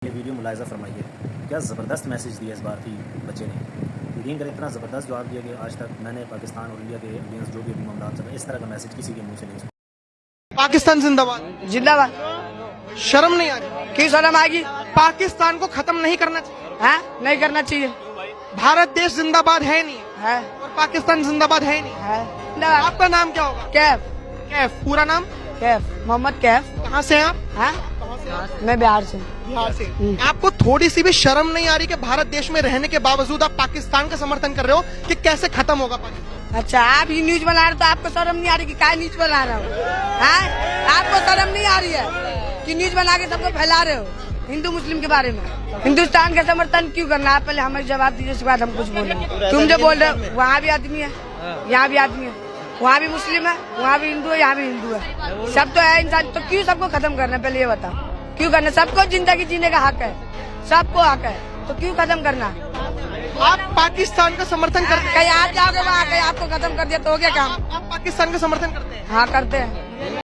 ये वीडियो मुलाहिज़ा फरमाइए, क्या ज़बरदस्त मैसेज दिया इस बार की बच्चे ने। यकीन करें इतना ज़बरदस्त जवाब दिया कि आज तक मैंने पाकिस्तान और इंडिया के अगेंस्ट जो भी अभी मामला चल रहे इस तरह का मैसेज किसी के मुंह से नहीं सुना। पाकिस्तान जिंदाबाद। जिंदाबाद। शर्म नहीं आ रही? क्यों शर्म आएगी? पाकिस्तान को खत्म नहीं करना चाहिए। हाँ, नहीं करना चाहिए। भारत देश जिंदाबाद है नहीं है और पाकिस्तान जिंदाबाद है नहीं। है। आपका नाम क्या होगा? कैफ। कैफ। पूरा नाम? कैफ मोहम्मद कैफ। कहाँ से हैं आप? हाँ, मैं बिहार से। बिहार से। आपको थोड़ी सी भी शर्म नहीं आ रही कि भारत देश में रहने के बावजूद आप पाकिस्तान का समर्थन कर रहे हो कि कैसे खत्म होगा पाकिस्तान? अच्छा, आप ये न्यूज बना रहे हो तो आपको शर्म नहीं आ रही कि क्या न्यूज बना रहे हो? हाँ, आपको शर्म नहीं आ रही है कि न्यूज बना के सबको फैला रहे हो हिंदू मुस्लिम के बारे में? हिंदुस्तान का समर्थन क्यों करना? आप पहले हमें जवाब दीजिए, उसके बाद हम कुछ बोलेंगे। तुम जो बोल रहे हो वहाँ भी आदमी है, यहाँ भी आदमी है, वहाँ भी मुस्लिम है, वहाँ भी हिंदू है, यहाँ भी हिंदू है, सब तो है इंसान। तो क्यों सबको खत्म करना? पहले ये बताओ, क्यों करना? सबको जिंदगी जीने का हक है, सबको हक है, तो क्यों खत्म करना? आप पाकिस्तान का समर्थन करते हैं? कहीं आप जाओगे वहाँ, कहीं आपको खत्म कर दिया तो हो गया काम? आप पाकिस्तान का समर्थन करते हैं? हाँ, करते हैं।